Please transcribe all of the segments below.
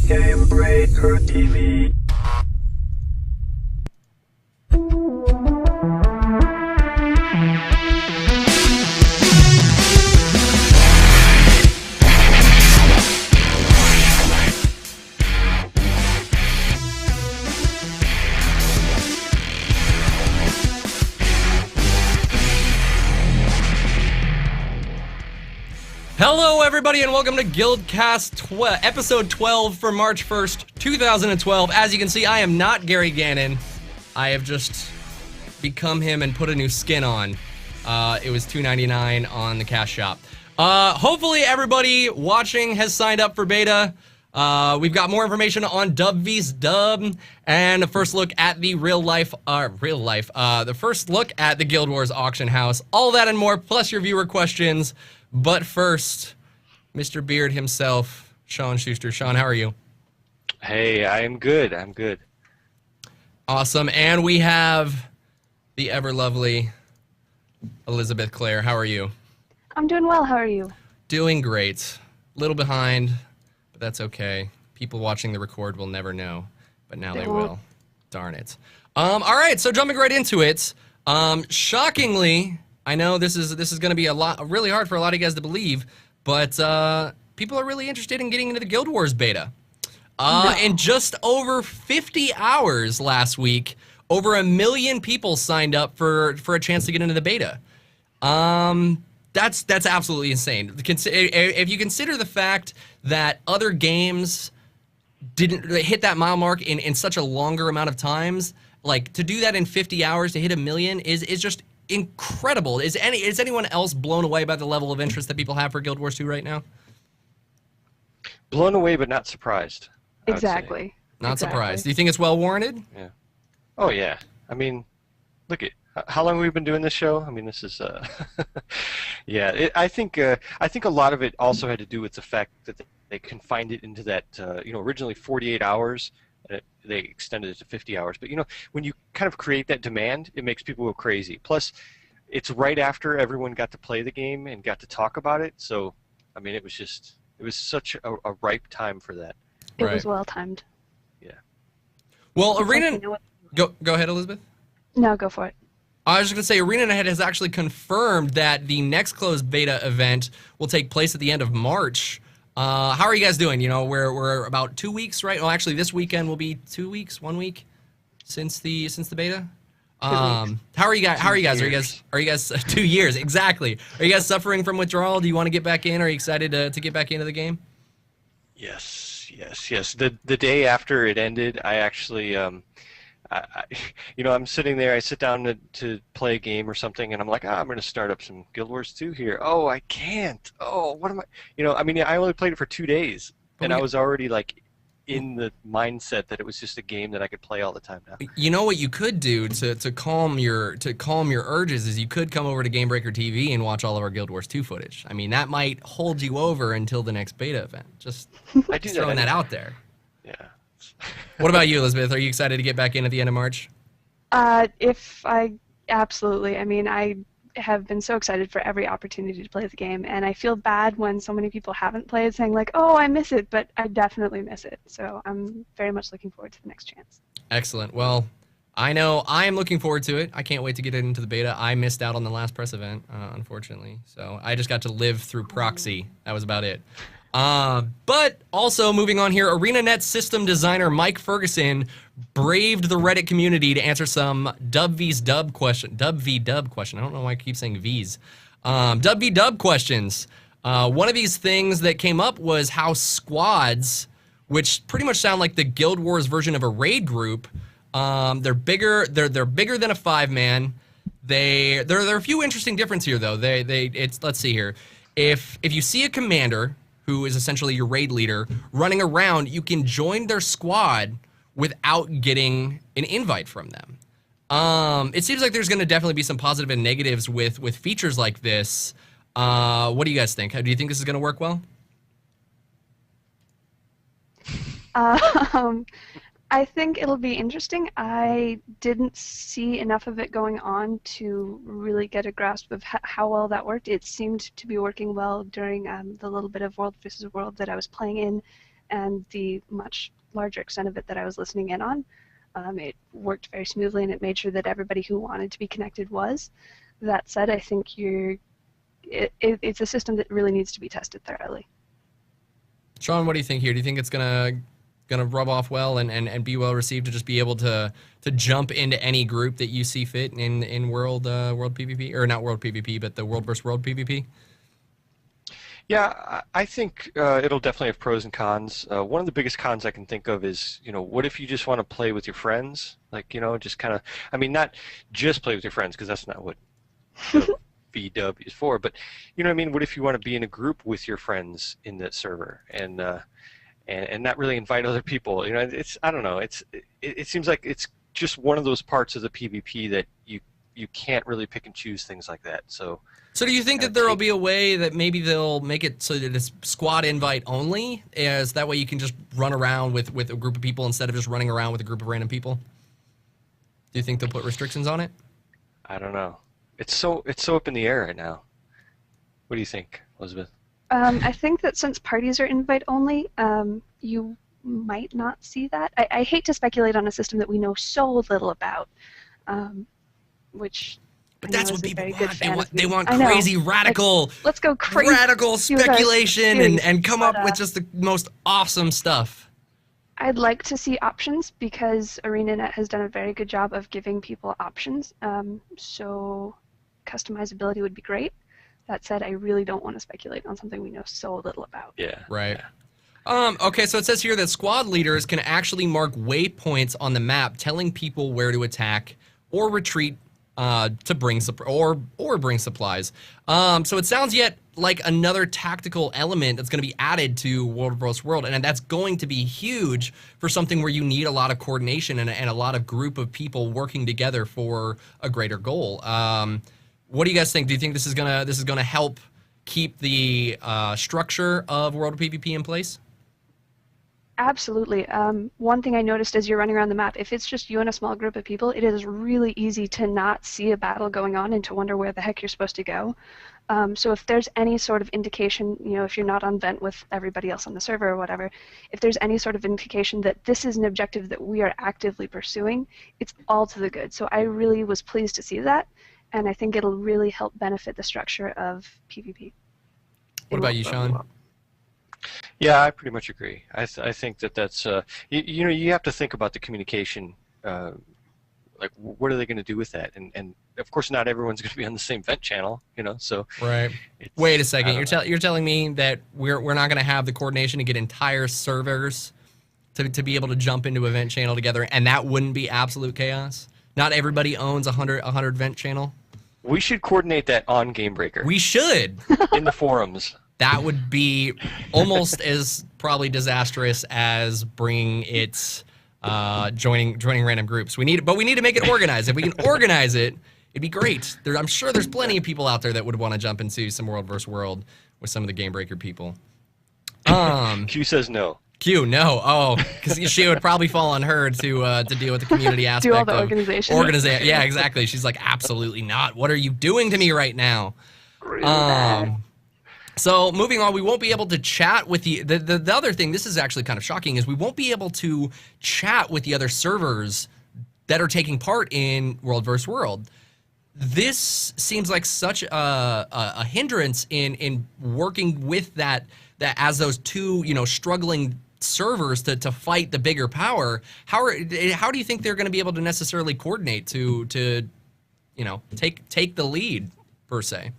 Gamebreaker TV. Hello, everybody, and welcome to GuildCast episode 12 for March 1st, 2012. As you can see, I am not Gary Gannon. I have just become him and put a new skin on. It was $2.99 on the Cash Shop. Hopefully, everybody watching has signed up for beta. We've got more information on Dub vs. Dub, and a first look at the the first look at the Guild Wars auction house. All that and more, plus your viewer questions. But first, Mr. Beard himself, Sean Schuster. Sean, how are you? Hey, I am good. I'm good. Awesome. And we have the ever-lovely Elizabeth Clare. How are you? I'm doing well. How are you? Doing great. A little behind, but that's okay. People watching the record will never know, but now they will. Darn it. All right, so jumping right into it. Shockingly, I know this is going to be really hard for a lot of you guys to believe, but people are really interested in getting into the Guild Wars beta. In just over 50 hours last week, over 1 million people signed up for a chance to get into the beta. That's absolutely insane. If you consider the fact that other games didn't hit that mile mark in such a longer amount of times, like to do that in 50 hours to hit 1 million is just incredible. Is anyone else blown away by the level of interest that people have for Guild Wars 2 right now? Blown away, but not surprised. Exactly. Not surprised. Do you think it's well warranted? Yeah. Oh yeah. I mean, look at how long we've been doing this show. I mean, this is yeah. I think a lot of it also had to do with the fact that they confined it into that originally 48 hours. They extended it to 50 hours. But, when you kind of create that demand, it makes people go crazy. Plus, it's right after everyone got to play the game and got to talk about it. So, I mean, it was such a ripe time for that. It was well timed. Yeah. Well, Arena... Go ahead, Elizabeth. No, go for it. I was just going to say, ArenaNet has actually confirmed that the next closed beta event will take place at the end of March. How are you guys doing? We're about 2 weeks, right? Well, actually, this weekend will be 2 weeks, 1 week since the beta. How are you guys? Are you guys 2 years exactly? Are you guys suffering from withdrawal? Do you want to get back in? Are you excited to get back into the game? Yes. The day after it ended, I actually I'm sitting there. I sit down to play a game or something, and I'm like, I'm going to start up some Guild Wars 2 here. Oh, I can't. Oh, what am I? I mean, I only played it for 2 days, and I was already like in the mindset that it was just a game that I could play all the time now. You know what you could do to calm your urges is you could come over to Gamebreaker TV and watch all of our Guild Wars 2 footage. I mean, that might hold you over until the next beta event. Just throwing that out there. Yeah. What about you, Elizabeth? Are you excited to get back in at the end of March? Absolutely. I mean, I have been so excited for every opportunity to play the game, and I feel bad when so many people haven't played, saying like, oh, I miss it, but I definitely miss it. So I'm very much looking forward to the next chance. Excellent. Well, I know I am looking forward to it. I can't wait to get into the beta. I missed out on the last press event, unfortunately. So I just got to live through proxy. That was about it. But also moving on here, ArenaNet system designer Mike Ferguson braved the Reddit community to answer some Dub v Dub question. I don't know why I keep saying V's. Dub v Dub questions. One of these things that came up was how squads, which pretty much sound like the Guild Wars version of a raid group, they're bigger. They're bigger than a 5-man. There are a few interesting differences here though. Let's see here. If you see a commander who is essentially your raid leader, running around, you can join their squad without getting an invite from them. It seems like there's going to definitely be some positive and negatives with features like this. What do you guys think? Do you think this is going to work well? I think it'll be interesting. I didn't see enough of it going on to really get a grasp of how well that worked. It seemed to be working well during the little bit of World vs. World that I was playing in. and the much larger extent of it that I was listening in on. It worked very smoothly, and it made sure that everybody who wanted to be connected was. That said, I think it's a system that really needs to be tested thoroughly. Sean, what do you think here? Do you think it's gonna rub off well and be well received to just be able to jump into any group that you see fit in world PvP, or not world PvP, but the world versus world PvP? Yeah, I think it'll definitely have pros and cons. One of the biggest cons I can think of is, what if you just want to play with your friends? Like, just kind of, I mean, not just play with your friends, because that's not what VW is for, but, you know what I mean? What if you want to be in a group with your friends in that server and not really invite other people? I don't know. It seems like it's just one of those parts of the PvP that you can't really pick and choose things like that. So do you think that there will be a way that maybe they'll make it so that it's squad invite only, as that way you can just run around with a group of people instead of just running around with a group of random people? Do you think they'll put restrictions on it? I don't know. It's so up in the air right now. What do you think, Elizabeth? I think that since parties are invite only, you might not see that. I hate to speculate on a system that we know so little about, which. But that's what people want. They want crazy, radical, let's go crazy, radical speculation and come up with just the most awesome stuff. I'd like to see options, because ArenaNet has done a very good job of giving people options. So customizability would be great. That said, I really don't want to speculate on something we know so little about. Yeah. Right. Yeah. Okay, so it says here that squad leaders can actually mark waypoints on the map, telling people where to attack or retreat to bring bring supplies. So it sounds yet like another tactical element that's going to be added to World vs. World, and that's going to be huge for something where you need a lot of coordination and a lot of group of people working together for a greater goal. What do you guys think? Do you think this is gonna help keep the structure of World PvP in place? Absolutely. One thing I noticed as you're running around the map, if it's just you and a small group of people, it is really easy to not see a battle going on and to wonder where the heck you're supposed to go. So if there's any sort of indication, if you're not on vent with everybody else on the server or whatever, if there's any sort of indication that this is an objective that we are actively pursuing, it's all to the good. So I really was pleased to see that, and I think it'll really help benefit the structure of PvP. What about you, Sean? Yeah, I pretty much agree. I think that's you have to think about the communication. Like, what are they going to do with that? And of course, not everyone's going to be on the same vent channel, So right. Wait a second. You're telling me that we're not going to have the coordination to get entire servers to be able to jump into a vent channel together, and that wouldn't be absolute chaos? Not everybody owns a 100 vent channel. We should coordinate that on Gamebreaker. We should in the forums. That would be almost as probably disastrous as bringing its joining random groups. But we need to make it organized. If we can organize it, it'd be great. I'm sure there's plenty of people out there that would want to jump into some World vs. World with some of the Gamebreaker people. Q says no. Q, no. Oh, because she would probably fall on her to deal with the community aspect. Do all the organization. Yeah, exactly. She's like, absolutely not. What are you doing to me right now? So moving on, we won't be able to chat with the other thing, this is actually kind of shocking, is we won't be able to chat with the other servers that are taking part in World vs. World. This seems like such a hindrance in working with that as those two, struggling servers to fight the bigger power. How do you think they're going to be able to necessarily coordinate to take the lead, per se?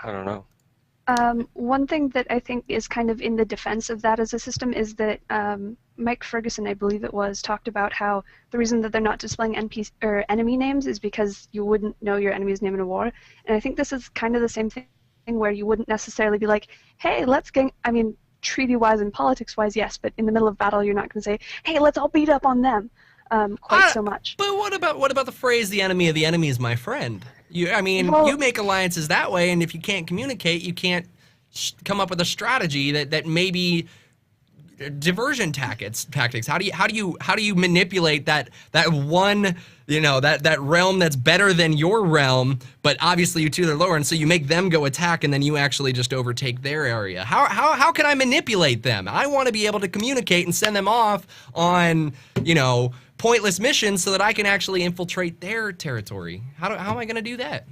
I don't know. One thing that I think is kind of in the defense of that as a system is that Mike Ferguson, I believe it was, talked about how the reason that they're not displaying enemy names is because you wouldn't know your enemy's name in a war. And I think this is kind of the same thing where you wouldn't necessarily be like, hey, let's get, treaty-wise and politics-wise, yes, but in the middle of battle, you're not going to say, hey, let's all beat up on them quite so much. But what about the phrase, the enemy of the enemy is my friend? You make alliances that way, and if you can't communicate, you can't come up with a strategy that maybe diversion tactics? How do you manipulate that one, that realm that's better than your realm, but obviously you two are lower, and so you make them go attack, and then you actually just overtake their area. How can I manipulate them? I want to be able to communicate and send them off on pointless missions so that I can actually infiltrate their territory. How am I going to do that?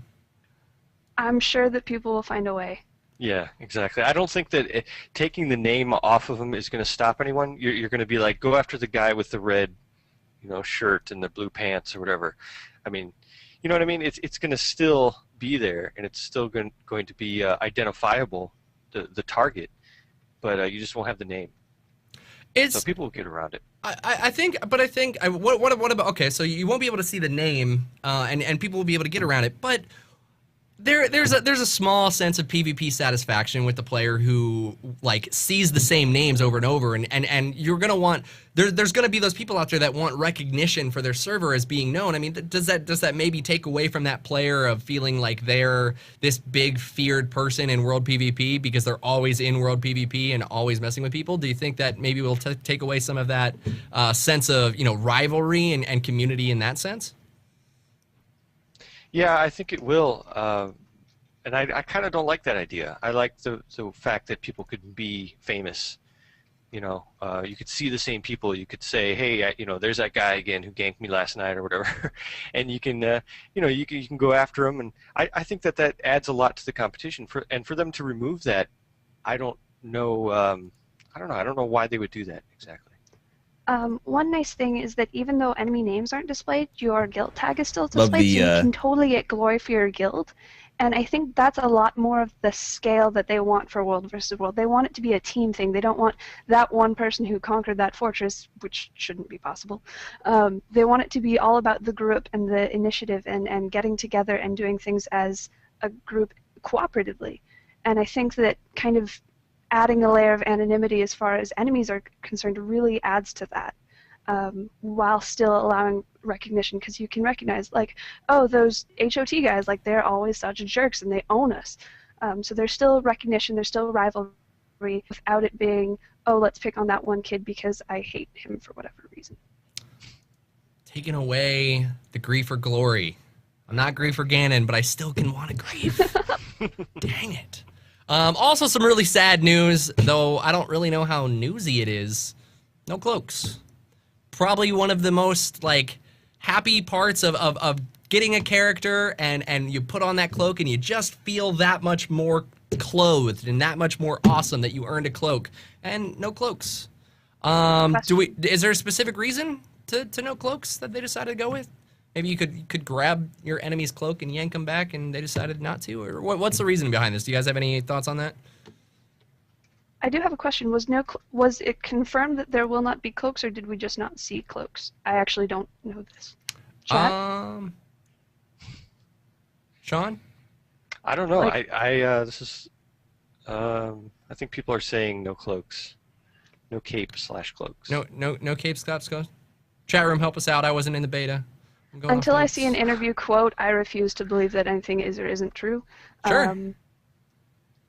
I'm sure that people will find a way. Yeah, exactly. I don't think that taking the name off of them is going to stop anyone. You're going to be like, go after the guy with the red, shirt and the blue pants or whatever. I mean, you know what I mean? It's going to still be there, and it's still going to be identifiable, the target, but you just won't have the name. So people will get around it. I think what about, okay, so you won't be able to see the name, and people will be able to get around it, but there's a small sense of PvP satisfaction with the player who sees the same names over and over, and you're gonna want there's gonna be those people out there that want recognition for their server as being known. I mean, does that maybe take away from that player of feeling like they're this big feared person in world PvP because they're always in world PvP and always messing with people? Do you think that maybe will take away some of that sense of rivalry and community in that sense? Yeah, I think it will, and I kind of don't like that idea. I like the fact that people could be famous. You could see the same people. You could say, hey, there's that guy again who ganked me last night or whatever, and you can, you can go after him. And I think that adds a lot to the competition. For them to remove that, I don't know. I don't know why they would do that exactly. One nice thing is that even though enemy names aren't displayed, your guild tag is still displayed, so you can totally get glory for your guild. And I think that's a lot more of the scale that they want for World versus World. They want it to be a team thing. They don't want that one person who conquered that fortress, which shouldn't be possible. They want it to be all about the group and the initiative and getting together and doing things as a group cooperatively. And I think that kind of adding a layer of anonymity as far as enemies are concerned really adds to that, while still allowing recognition, because you can recognize, oh, those HOT guys, they're always such jerks and they own us. So there's still recognition, there's still rivalry without it being, oh, let's pick on that one kid because I hate him for whatever reason. Taking away the grief or glory. I'm not grief or Ganon, but I still can want to grief. Dang it. Also, some really sad news, though I don't really know how newsy it is. No cloaks. Probably one of the most, happy parts of getting a character, and you put on that cloak, and you just feel that much more clothed and that much more awesome that you earned a cloak. And no cloaks. Is there a specific reason to no cloaks that they decided to go with? Maybe you could grab your enemy's cloak and yank them back, and they decided not to? Or what's the reason behind this? Do you guys have any thoughts on that? I do have a question. Was it confirmed that there will not be cloaks, or did we just not see cloaks? I actually don't know this. Chat? Sean? I don't know. This is. I think people are saying no cloaks, no cape/cloaks. No cape, Scott. Chat room, help us out. I wasn't in the beta. Until I see an interview quote, I refuse to believe that anything is or isn't true. Sure.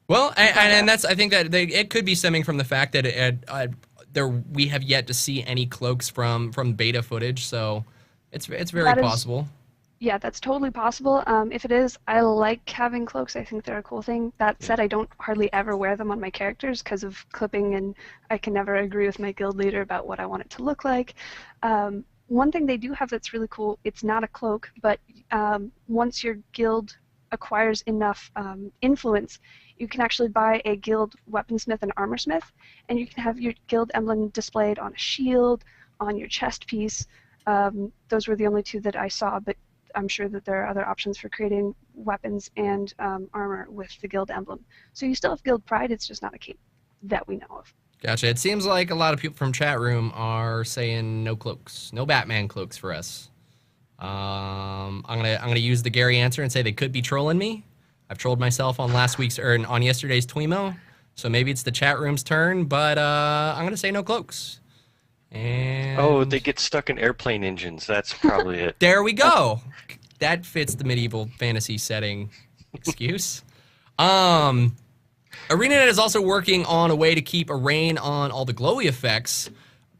Well, and that's, I think that it could be stemming from the fact that we have yet to see any cloaks from beta footage, so it's very possible. Yeah, that's totally possible. If it is, I like having cloaks. I think they're a cool thing. That said, I don't hardly ever wear them on my characters because of clipping, and I can never agree with my guild leader about what I want it to look like. One thing they do have that's really cool, it's not a cloak, but once your guild acquires enough influence, you can actually buy a guild weaponsmith and armorsmith, and you can have your guild emblem displayed on a shield, on your chest piece. Those were the only two that I saw, but I'm sure that there are other options for creating weapons and armor with the guild emblem. So you still have guild pride, it's just not a cape that we know of. Gotcha. It seems like a lot of people from chat room are saying no cloaks, no Batman cloaks for us. I'm gonna use the Gary answer and say they could be trolling me. I've trolled myself on on yesterday's Twemo, so maybe it's the chat room's turn. But I'm gonna say no cloaks. And oh, they get stuck in airplane engines. That's probably it. There we go. That fits the medieval fantasy setting excuse. ArenaNet is also working on a way to keep a rein on all the glowy effects.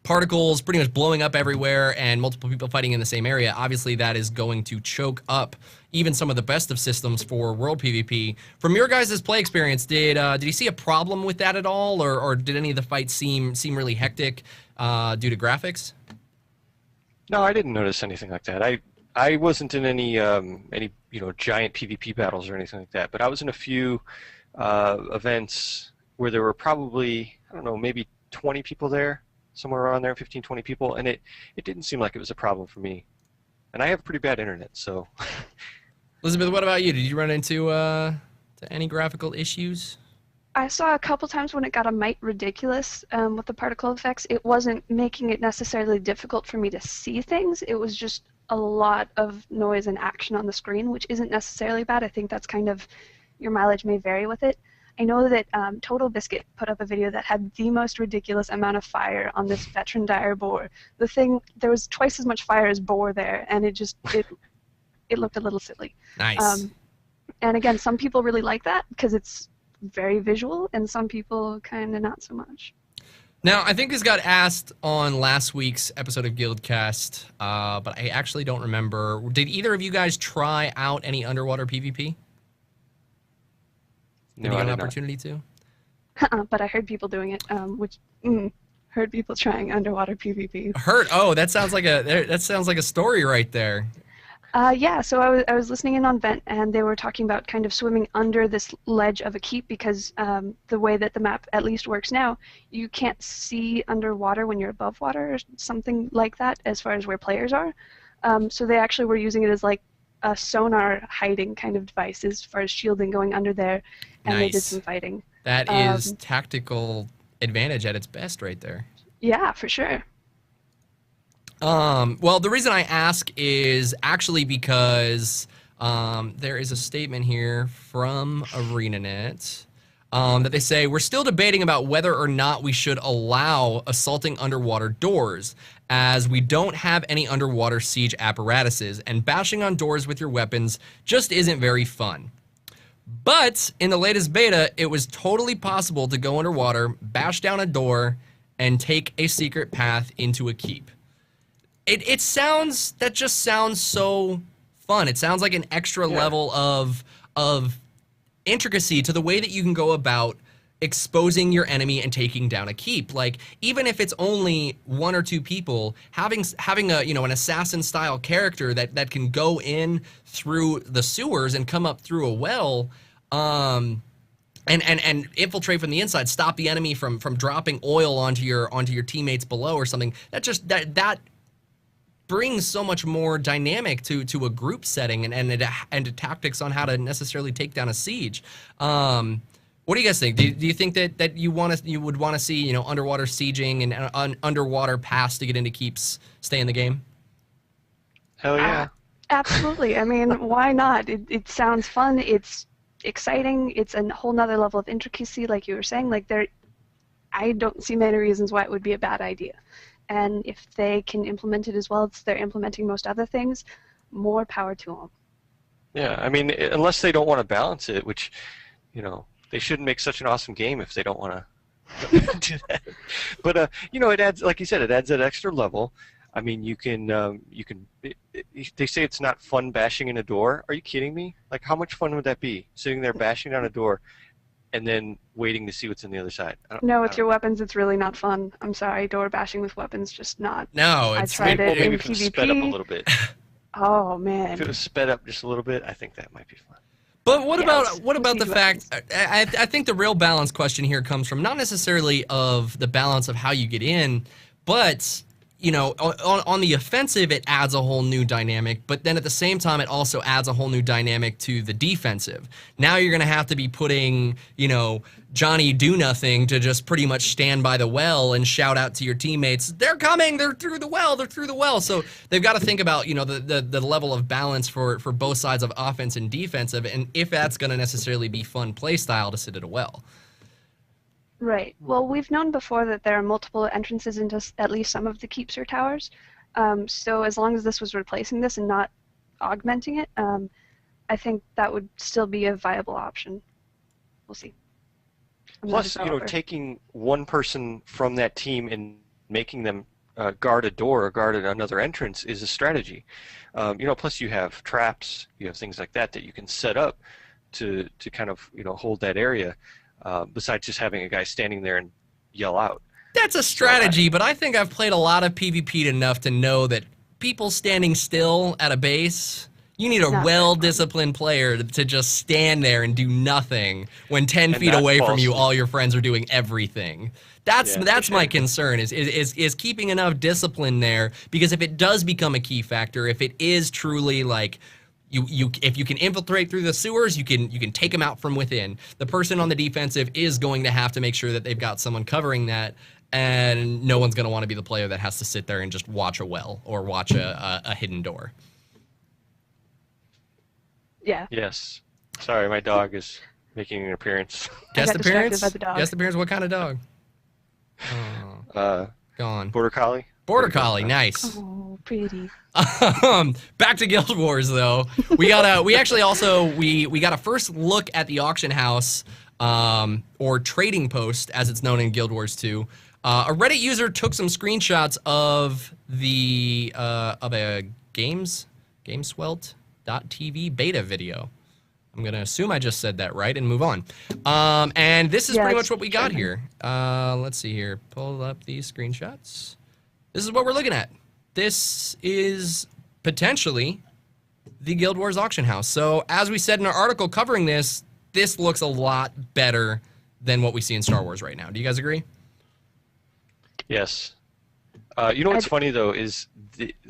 Particles pretty much blowing up everywhere and multiple people fighting in the same area. Obviously, that is going to choke up even some of the best of systems for World PvP. From your guys' play experience, did you see a problem with that at all, or did any of the fights seem really hectic due to graphics? No, I didn't notice anything like that. I wasn't in any giant PvP battles or anything like that, but I was in a few events where there were probably, I don't know, maybe 20 people there. Somewhere around there, 15, 20 people, and it didn't seem like it was a problem for me. And I have pretty bad internet, so. Elizabeth, what about you? Did you run into to any graphical issues? I saw a couple times when it got a mite ridiculous with the particle effects. It wasn't making it necessarily difficult for me to see things. It was just a lot of noise and action on the screen, which isn't necessarily bad. I think that's kind of, your mileage may vary with it. I know that Total Biscuit put up a video that had the most ridiculous amount of fire on this veteran dire boar. The thing, there was twice as much fire as boar there, and it looked a little silly. Nice. And again, some people really like that because it's very visual, and some people kind of not so much. Now, I think this got asked on last week's episode of GuildCast, but I actually don't remember. Did either of you guys try out any underwater PvP? Did you get an opportunity to? But I heard people doing it, heard people trying underwater PvP. Heard? Oh, that sounds like a story right there. Yeah, so I was listening in on Vent, and they were talking about kind of swimming under this ledge of a keep because the way that the map at least works now, you can't see underwater when you're above water or something like that as far as where players are. So they actually were using it as like a sonar hiding kind of device as far as shielding going under there, and they did some fighting. That is tactical advantage at its best right there. Yeah, for sure. Well, the reason I ask is actually because there is a statement here from ArenaNet that they say, we're still debating about whether or not we should allow assaulting underwater doors, as we don't have any underwater siege apparatuses, and bashing on doors with your weapons just isn't very fun. But in the latest beta, it was totally possible to go underwater, bash down a door, and take a secret path into a keep. That just sounds so fun. It sounds like an extra level of intricacy to the way that you can go about exposing your enemy and taking down a keep. Like, even if it's only one or two people, having a, an assassin style character that can go in through the sewers and come up through a well, and infiltrate from the inside, stop the enemy from dropping oil onto your teammates below or something. That brings so much more dynamic to a group setting and to tactics on how to necessarily take down a siege. What do you guys think? Do you think that you would want to see underwater sieging and underwater paths to get into keeps stay in the game? Hell yeah! Absolutely. I mean, why not? It sounds fun. It's exciting. It's a whole nother level of intricacy, like you were saying. Like I don't see many reasons why it would be a bad idea. And if they can implement it as well as they're implementing most other things, more power to them. Yeah, I mean, unless they don't want to balance it, which, they shouldn't make such an awesome game if they don't want to do that. But it adds, like you said, it adds that extra level. I mean, you can. They say it's not fun bashing in a door. Are you kidding me? Like, how much fun would that be? Sitting there bashing down a door, and then waiting to see what's on the other side. No, with your weapons, it's really not fun. I'm sorry, door bashing with weapons, just not. No, I tried it maybe in if it was PvP. sped up a little bit. Oh man. If it was sped up just a little bit, I think that might be fun. But what about the fact? I think the real balance question here comes from not necessarily of the balance of how you get in, but on the offensive, it adds a whole new dynamic, but then at the same time, it also adds a whole new dynamic to the defensive. Now you're going to have to be putting, Johnny do nothing to just pretty much stand by the well and shout out to your teammates, they're coming, they're through the well. So they've got to think about, the level of balance for both sides of offense and defensive, and if that's going to necessarily be fun play style to sit at a well. Right. Well, we've known before that there are multiple entrances into at least some of the keeps or towers. So as long as this was replacing this and not augmenting it, I think that would still be a viable option. We'll see. I'm not a Plus, developer. taking one person from that team and making them guard a door or guard another entrance is a strategy. Plus you have traps, you have things like that you can set up to kind of hold that area. Besides just having a guy standing there and yell out. That's a strategy, but I think I've played a lot of PvP enough to know that people standing still at a base, you need a Not well-disciplined player to just stand there and do nothing when 10 And feet not away fall from you, asleep. all your friends are doing everything. That's Yeah, that's for my sure. concern is keeping enough discipline there, because if it does become a key factor, if it is truly like if you can infiltrate through the sewers, you can take them out from within. The person on the defensive is going to have to make sure that they've got someone covering that, and no one's going to want to be the player that has to sit there and just watch a well or watch a hidden door. Yeah. Yes. Sorry, my dog is making an appearance. Guest got distracted appearance? by the dog. Guest appearance? What kind of dog? Oh, gone. Border Collie. Border Collie, nice. Oh, pretty. Back to Guild Wars though. We got a first look at the auction house, or trading post as it's known in Guild Wars 2. A Reddit user took some screenshots of a Gameswelt.tv beta video. I'm gonna assume I just said that right and move on. And this is Yeah, pretty it's much what we got here. Let's see here. Pull up these screenshots. This is what we're looking at. This is potentially the Guild Wars auction house. So as we said in our article covering this, this looks a lot better than what we see in Star Wars right now. Do you guys agree? Yes. What's funny though is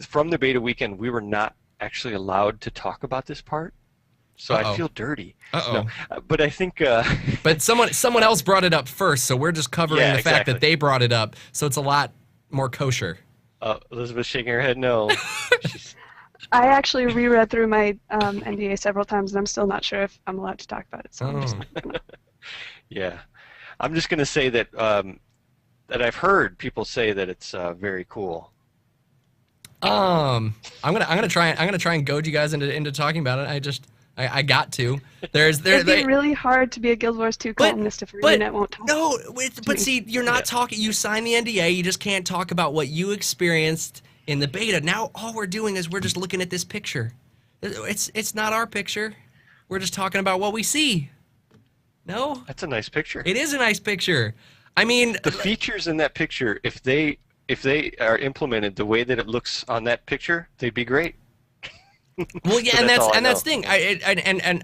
from the beta weekend we were not actually allowed to talk about this part, so I feel dirty. Uh-oh. No, but I think. But someone else brought it up first, so we're just covering Yeah, the fact exactly. that they brought it up. So it's a lot more kosher. Elizabeth's shaking her head no. She's, I actually reread through my NDA several times, and I'm still not sure if I'm allowed to talk about it. So I'm just yeah, I'm just gonna say that that I've heard people say that it's very cool. I'm gonna try and goad you guys into talking about it. I got to. It'd be really hard to be a Guild Wars 2 columnist if Arena won't talk. No, but see, you're not talking. You signed the NDA. You just can't talk about what you experienced in the beta. Now all we're doing is we're just looking at this picture. It's not our picture. We're just talking about what we see. No, That's a nice picture. it is a nice picture. I mean, The features in that picture, if they are implemented the way that it looks on that picture, they'd be great. well, yeah, So and that's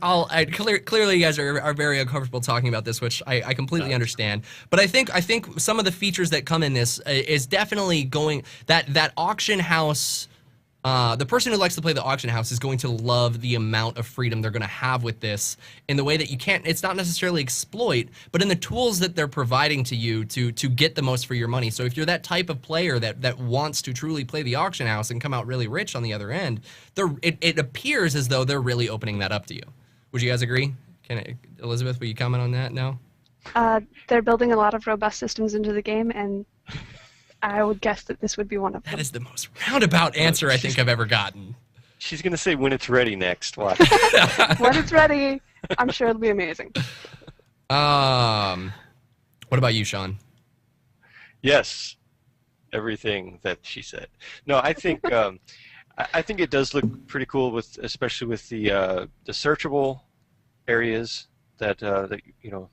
all I the thing. Clearly you guys are very uncomfortable talking about this, which I completely understand. But I think some of the features that come in this is definitely going that auction house. The person who likes to play the auction house is going to love the amount of freedom they're going to have with this in the way that you can't. It's not necessarily exploit, but in the tools that they're providing to you to get the most for your money. So if you're that type of player that wants to truly play the auction house and come out really rich on the other end, it appears as though they're really opening that up to you. Would you guys agree? Elizabeth, will you comment on that now? They're building a lot of robust systems into the game, and I would guess that this would be one of them. That is the most roundabout answer I think I've ever gotten. She's gonna say when it's ready next. Watch. When it's ready, I'm sure it'll be amazing. What about you, Sean? Yes, everything that she said. No, I think I think it does look pretty cool, especially with the searchable areas that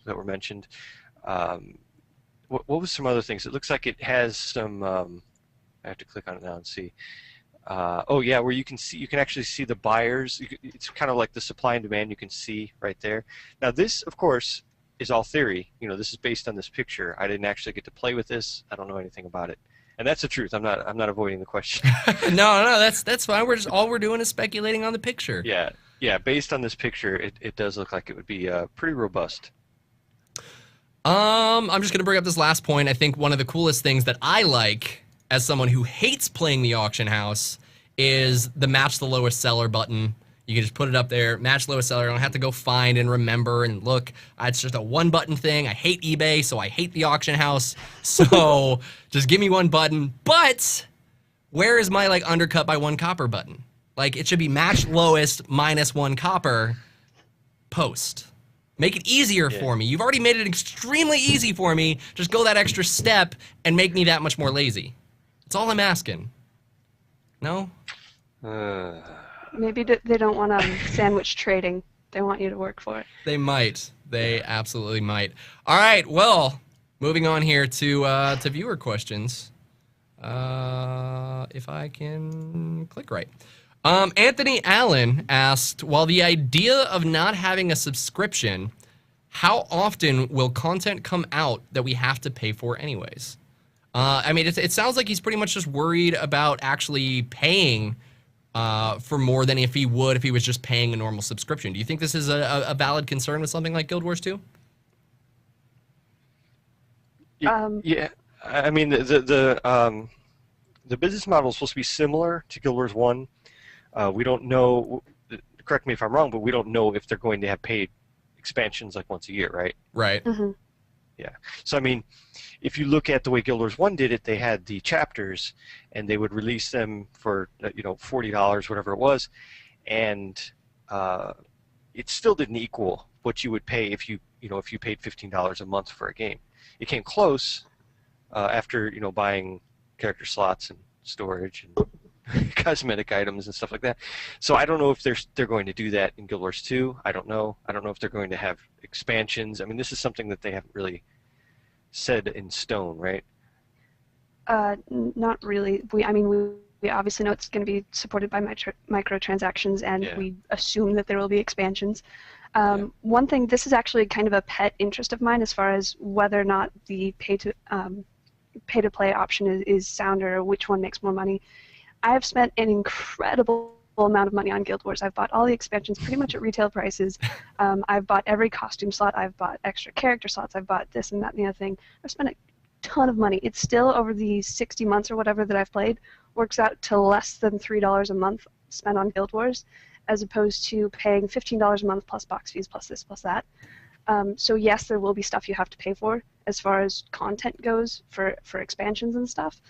were mentioned. What was some other things? It looks like it has some. I have to click on it now and see. Oh yeah, where you can actually see the buyers. It's kind of like the supply and demand. You can see right there. Now this, of course, is all theory. This is based on this picture. I didn't actually get to play with this. I don't know anything about it, and that's the truth. I'm not avoiding the question. No, that's fine. All we're doing is speculating on the picture. Yeah. Based on this picture, it does look like it would be pretty robust. I'm just gonna bring up this last point. I think one of the coolest things that I like as someone who hates playing the auction house is the match the lowest seller button. You can just put it up there, match lowest seller. I don't have to go find and remember and look. It's just a one button thing. I hate eBay, so I hate the auction house. So just give me one button. But where is my undercut by 1 copper button? It should be match lowest minus 1 copper post. Make it easier for me. You've already made it extremely easy for me. Just go that extra step and make me that much more lazy. That's all I'm asking. No? Maybe they don't want sandwich trading. They want you to work for it. They might. They absolutely might. All right. Well, moving on here to viewer questions. If I can click right. Anthony Allen asked, while the idea of not having a subscription, how often will content come out that we have to pay for anyways? I mean, it sounds like he's pretty much just worried about actually paying for more than if he would if he was just paying a normal subscription. Do you think this is a valid concern with something like Guild Wars 2? Yeah, I mean, the business model is supposed to be similar to Guild Wars 1. We don't know, correct me if I'm wrong, but we don't know if they're going to have paid expansions like once a year, right? Right. Mm-hmm. Yeah. So, I mean, if you look at the way Guild Wars 1 did it, they had the chapters, and they would release them for, $40, whatever it was, and it still didn't equal what you would pay if you paid $15 a month for a game. It came close after, buying character slots and storage and cosmetic items and stuff like that. So I don't know if they're going to do that in Guild Wars 2. I don't know. I don't know if they're going to have expansions. I mean, this is something that they haven't really said in stone, right? Not really. We obviously know it's going to be supported by microtransactions, and we assume that there will be expansions. One thing, this is actually kind of a pet interest of mine as far as whether or not the pay-to-play option is sounder, or which one makes more money. I have spent an incredible amount of money on Guild Wars. I've bought all the expansions pretty much at retail prices. I've bought every costume slot. I've bought extra character slots. I've bought this and that and the other thing. I've spent a ton of money. It's still, over the 60 months or whatever that I've played, works out to less than $3 a month spent on Guild Wars, as opposed to paying $15 a month plus box fees plus this plus that. So yes, there will be stuff you have to pay for as far as content goes for expansions and stuff.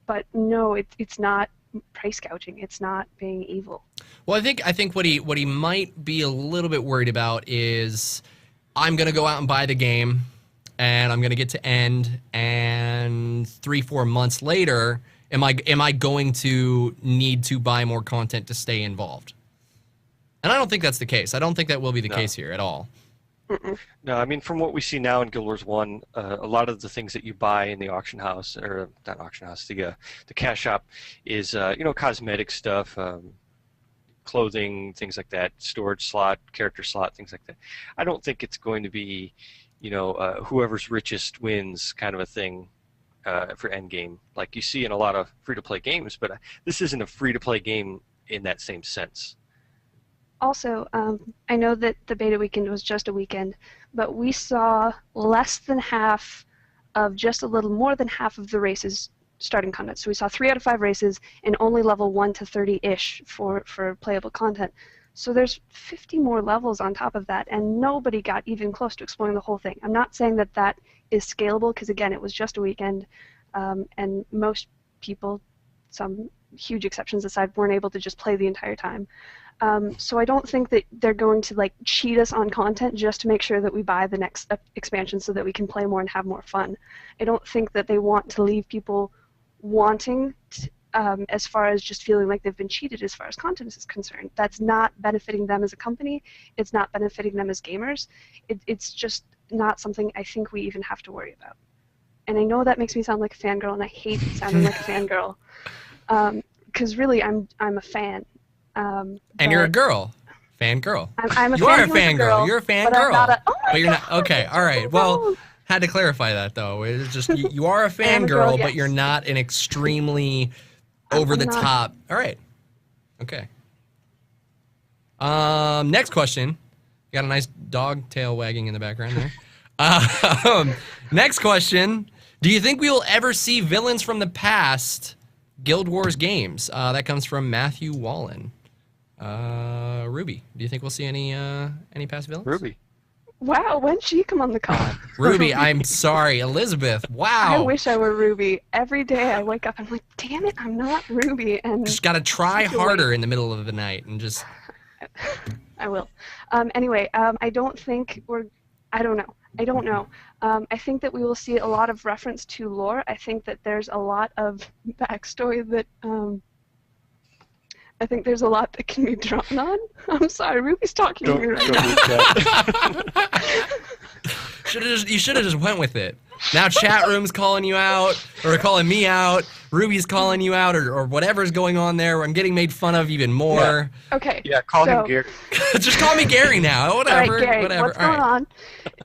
But no, it's not price gouging. It's not being evil. Well, I think what he might be a little bit worried about is, I'm gonna go out and buy the game, and I'm gonna get to end, and 3-4 months later, am I going to need to buy more content to stay involved? And I don't think that's the case. I don't think that will be the case here at all. No, I mean, from what we see now in Guild Wars 1, a lot of the things that you buy in the auction house, or not auction house, the cash shop, is cosmetic stuff, clothing, things like that, storage slot, character slot, things like that. I don't think it's going to be, whoever's richest wins kind of a thing for endgame, like you see in a lot of free-to-play games. But this isn't a free-to-play game in that same sense. Also, I know that the beta weekend was just a weekend, but we saw less than half of, just a little more than half of the races starting content. So we saw 3 out of 5 races, and only level 1 to 30-ish for playable content. So there's 50 more levels on top of that, and nobody got even close to exploring the whole thing. I'm not saying that that is scalable, because again, it was just a weekend, and most people, some huge exceptions aside, weren't able to just play the entire time. So I don't think that they're going to cheat us on content just to make sure that we buy the next expansion so that we can play more and have more fun. I don't think that they want to leave people wanting to, as far as just feeling like they've been cheated as far as content is concerned. That's not benefiting them as a company. It's not benefiting them as gamers. It's just not something I think we even have to worry about. And I know that makes me sound like a fangirl, and I hate sounding like a fangirl, because really I'm a fan. And you're a girl. Fangirl. I'm a you are a fangirl. fangirl. You're a fangirl. But you're not. Okay, all right. Well, no. had to clarify that, though. It's just, you are a fangirl, but you're not an extremely over-the-top. All right. Okay. Next question. You got a nice dog tail wagging in the background there. Next question. Do you think we will ever see villains from the past Guild Wars games? That comes from Matthew Wallen. Ruby, do you think we'll see any past villains? Ruby. Wow, when'd she come on the call? Ruby, I'm sorry. Elizabeth, wow. I wish I were Ruby. Every day I wake up and I'm like, damn it, I'm not Ruby. And just gotta try harder in the middle of the night and just... I will. Anyway, I don't think I don't know. I don't know. I think that we will see a lot of reference to lore. I think that there's a lot of backstory that I think there's a lot that can be drawn on. I'm sorry, Ruby's talking to me right now. You should have just went with it. Now chat room's calling you out, or calling me out. Ruby's calling you out, or whatever's going on there. I'm getting made fun of even more. Yeah. Okay. Yeah, call him Gary. Just call me Gary now. Whatever. All right, Gary, whatever. what's going on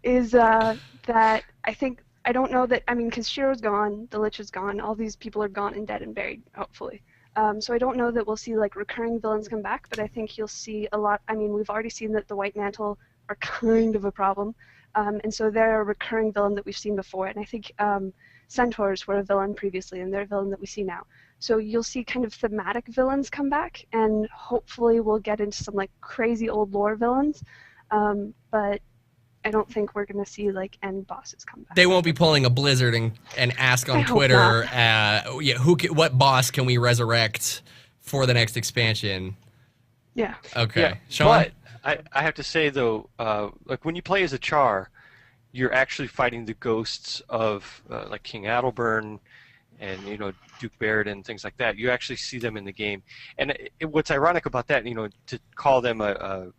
is that I don't know that, I mean, because Shiro's gone, the Lich is gone, all these people are gone and dead and buried, hopefully. So I don't know that we'll see like recurring villains come back, but I think you'll see a lot. I mean, we've already seen that the White Mantle are kind of a problem, and so they're a recurring villain that we've seen before. And I think Centaurs were a villain previously, and they're a villain that we see now. So you'll see kind of thematic villains come back, and hopefully we'll get into some like crazy old lore villains. But I don't think we're gonna see like end bosses come back. They won't be pulling a Blizzard and ask on Twitter, what boss can we resurrect for the next expansion? Yeah. Okay. Yeah, Sean? but I have to say though, like when you play as a Char, you're actually fighting the ghosts of like King Adelburn and Duke Barrett and things like that. You actually see them in the game, and what's ironic about that, to call them a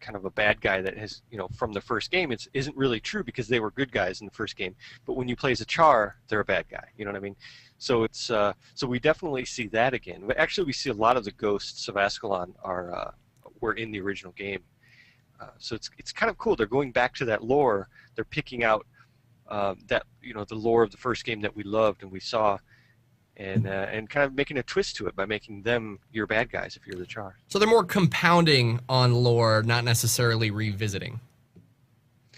kind of a bad guy that has, from the first game, isn't really true because they were good guys in the first game. But when you play as a Char, they're a bad guy. You know what I mean? So it's so we definitely see that again. But actually, we see a lot of the ghosts of Ascalon were in the original game. So it's kind of cool. They're going back to that lore. They're picking out that the lore of the first game that we loved and we saw, and kind of making a twist to it by making them your bad guys if you're the Char. So they're more compounding on lore, not necessarily revisiting.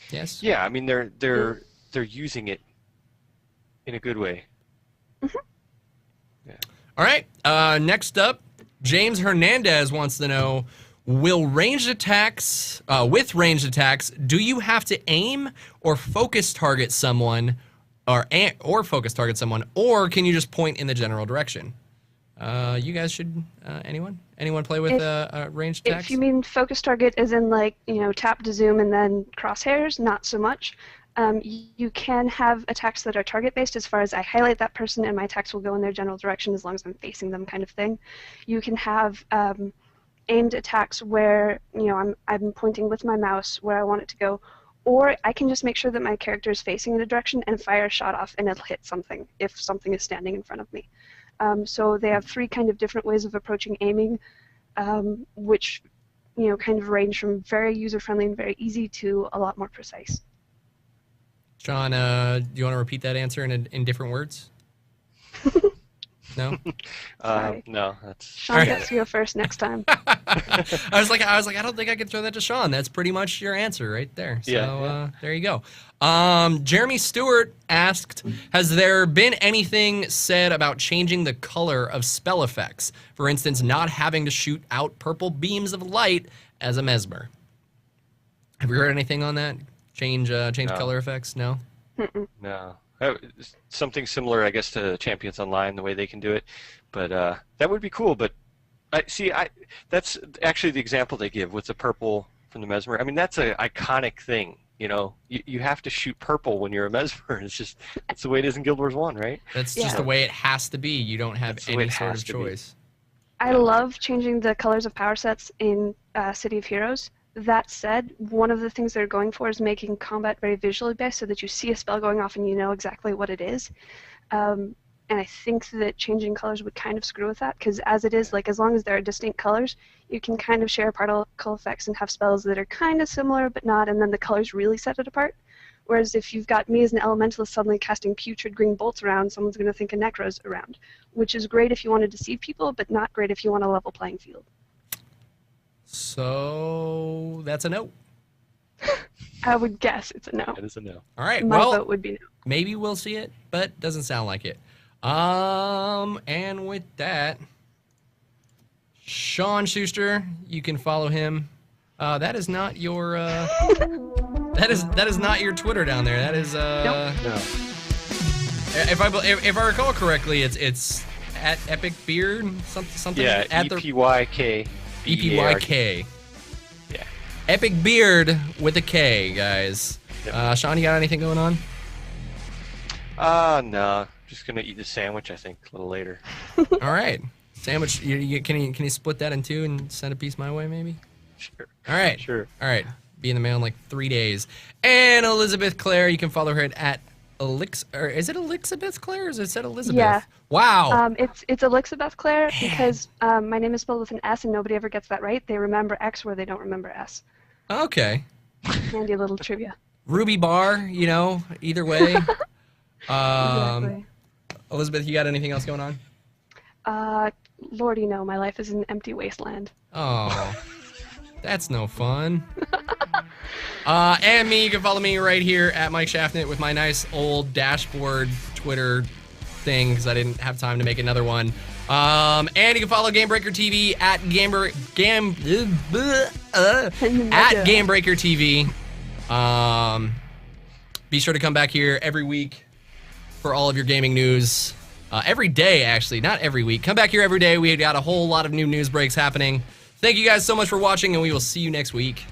Yes. Yeah, I mean they're using it in a good way. Mm-hmm. Yeah. All right. Next up, James Hernandez wants to know: with ranged attacks, do you have to aim or focus target someone? Or focus target someone, or can you just point in the general direction? You guys should. Anyone play with ranged attacks? If you mean focus target, as in like tap to zoom and then crosshairs, not so much. You can have attacks that are target based, as far as I highlight that person and my attacks will go in their general direction as long as I'm facing them, kind of thing. You can have aimed attacks where I'm pointing with my mouse where I want it to go. Or I can just make sure that my character is facing in a direction and fire a shot off, and it'll hit something if something is standing in front of me. So they have three kind of different ways of approaching aiming, which kind of range from very user-friendly and very easy to a lot more precise. Sean, do you want to repeat that answer in different words? No? No, that's... Sean gets to go first next time. I was like, I don't think I can throw that to Sean. That's pretty much your answer right there. So there you go. Jeremy Stewart asked, has there been anything said about changing the color of spell effects? For instance, not having to shoot out purple beams of light as a mesmer. Have you heard anything on that? Change color effects? No? No. Something similar, I guess, to Champions Online, the way they can do it, but that would be cool. But that's actually the example they give with the purple from the mesmer. I mean, that's an iconic thing. You have to shoot purple when you're a mesmer. It's the way it is in Guild Wars 1, right? That's just the way it has to be. You don't have any sort of choice. I love changing the colors of power sets in City of Heroes. That said, one of the things they're going for is making combat very visually based, so that you see a spell going off and you know exactly what it is. And I think that changing colors would kind of screw with that, because as it is, like, as long as there are distinct colors, you can kind of share particle effects and have spells that are kind of similar but not, and then the colors really set it apart. Whereas if you've got me as an elementalist suddenly casting putrid green bolts around, someone's going to think a Necro's around, which is great if you want to deceive people, but not great if you want a level playing field. So that's a no. I would guess it's a no. It is a no. All right. My vote would be no. Maybe we'll see it, but doesn't sound like it. And with that, Sean Schuster, you can follow him. That is not your. That is not your Twitter down there. That is. Nope. No. If I recall correctly, it's at Epic Beard something. Yeah. at EPYK. EPYK. Yeah. Epic Beard with a K, guys. Yep. Sean, you got anything going on? No. Just gonna eat a sandwich, I think, a little later. All right. Sandwich, can you split that in two and send a piece my way, maybe? Sure. All right. Sure. All right. Be in the mail in like 3 days. And Elizabeth Clare, you can follow her at or is it Elizabeth Clare or is it said Elizabeth? Yeah. Wow. It's Elizabeth Clare because my name is spelled with an S and nobody ever gets that right. They remember X where they don't remember S. Okay. Handy little trivia. Ruby Bar, either way. Exactly. Elizabeth, you got anything else going on? Lordy, no, my life is an empty wasteland. Oh, that's no fun. And me, you can follow me right here at Mike Shaftnit with my nice old dashboard Twitter thing because I didn't have time to make another one. And you can follow Gamebreaker TV at Gamebreaker TV. Be sure to come back here every week for all of your gaming news. Every day, actually, not every week. Come back here every day. We got a whole lot of new news breaks happening. Thank you guys so much for watching, and we will see you next week.